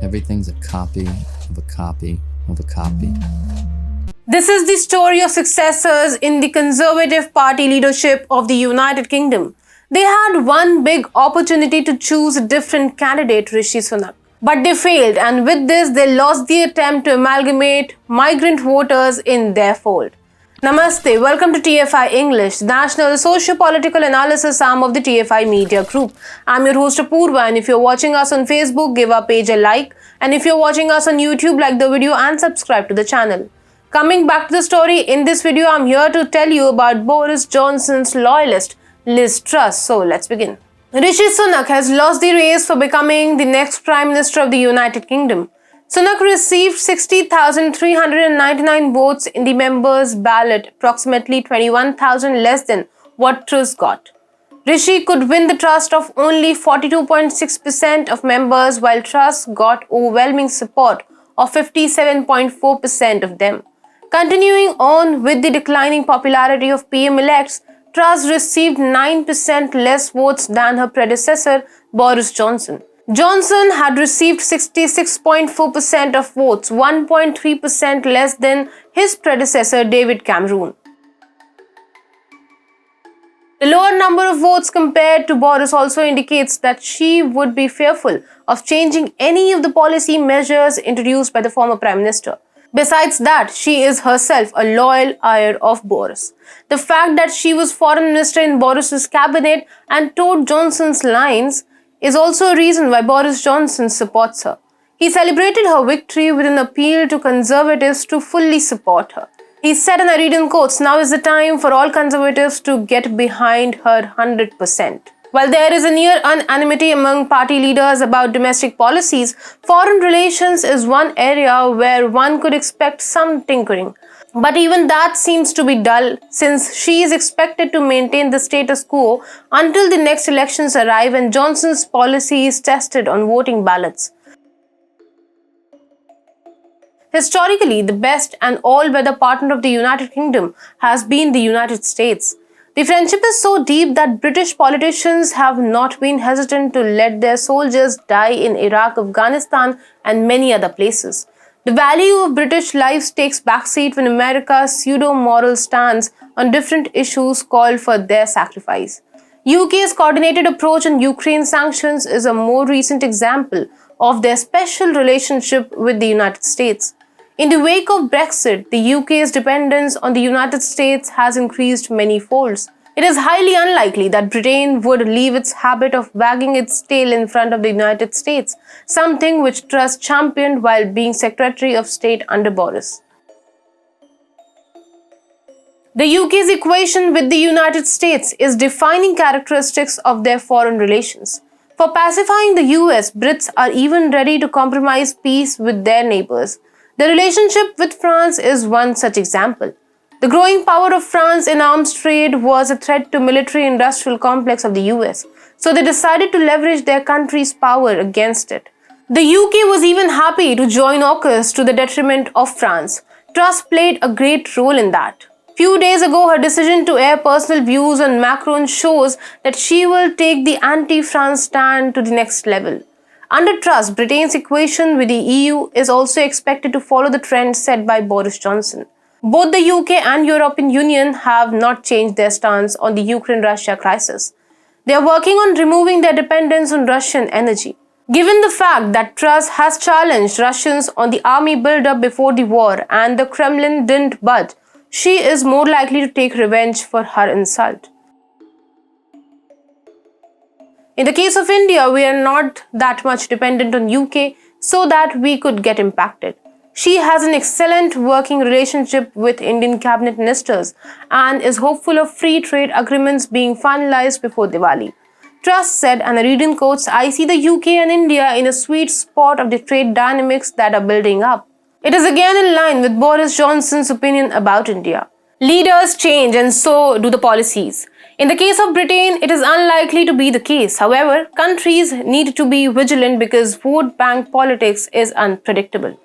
Everything's a copy of a copy of a copy. This is the story of successors in the Conservative Party leadership of the United Kingdom. They had one big opportunity to choose a different candidate, Rishi Sunak. But they failed, and with this, they lost the attempt to amalgamate migrant voters in their fold. Namaste, welcome to TFI English, the national socio-political analysis arm of the TFI Media Group. I'm your host Apurva, and if you're watching us on Facebook, give our page a like. And if you're watching us on YouTube, like the video and subscribe to the channel. Coming back to the story, in this video, I'm here to tell you about Boris Johnson's loyalist, Liz Truss. So let's begin. Rishi Sunak has lost the race for becoming the next Prime Minister of the United Kingdom. Sunak received 60,399 votes in the members' ballot, approximately 21,000 less than what Truss got. Rishi could win the trust of only 42.6% of members, while Truss got overwhelming support of 57.4% of them. Continuing on with the declining popularity of PM-elects, Truss received 9% less votes than her predecessor, Boris Johnson. Johnson had received 66.4% of votes, 1.3% less than his predecessor, David Cameron. The lower number of votes compared to Boris also indicates that she would be fearful of changing any of the policy measures introduced by the former Prime Minister. Besides that, she is herself a loyal heir of Boris. The fact that she was foreign minister in Boris's cabinet and towed Johnson's lines is also a reason why Boris Johnson supports her. He celebrated her victory with an appeal to conservatives to fully support her. He said, and I read in quotes, "Now is the time for all conservatives to get behind her 100%. While there is a near unanimity among party leaders about domestic policies, foreign relations is one area where one could expect some tinkering. But even that seems to be dull, since she is expected to maintain the status quo until the next elections arrive and Johnson's policy is tested on voting ballots. Historically, the best and all-weather partner of the United Kingdom has been the United States. The friendship is so deep that British politicians have not been hesitant to let their soldiers die in Iraq, Afghanistan, and many other places. The value of British lives takes backseat when America's pseudo-moral stance on different issues call for their sacrifice. UK's coordinated approach on Ukraine sanctions is a more recent example of their special relationship with the United States. In the wake of Brexit, the UK's dependence on the United States has increased many folds. It is highly unlikely that Britain would leave its habit of wagging its tail in front of the United States, something which Truss championed while being Secretary of State under Boris. The UK's equation with the United States is defining characteristics of their foreign relations. For pacifying the US, Brits are even ready to compromise peace with their neighbors. The relationship with France is one such example. The growing power of France in arms trade was a threat to military-industrial complex of the US, so they decided to leverage their country's power against it. The UK was even happy to join AUKUS to the detriment of France. Truss played a great role in that. Few days ago, her decision to air personal views on Macron shows that she will take the anti-France stand to the next level. Under Truss, Britain's equation with the EU is also expected to follow the trend set by Boris Johnson. Both the UK and European Union have not changed their stance on the Ukraine-Russia crisis. They are working on removing their dependence on Russian energy. Given the fact that Truss has challenged Russians on the army build-up before the war and the Kremlin didn't budge, she is more likely to take revenge for her insult. In the case of India, we are not that much dependent on UK so that we could get impacted. She has an excellent working relationship with Indian cabinet ministers and is hopeful of free trade agreements being finalized before Diwali. Truss said, and I read in quotes, "I see the UK and India in a sweet spot of the trade dynamics that are building up." It is again in line with Boris Johnson's opinion about India. Leaders change and so do the policies. In the case of Britain, it is unlikely to be the case. However, countries need to be vigilant because vote bank politics is unpredictable.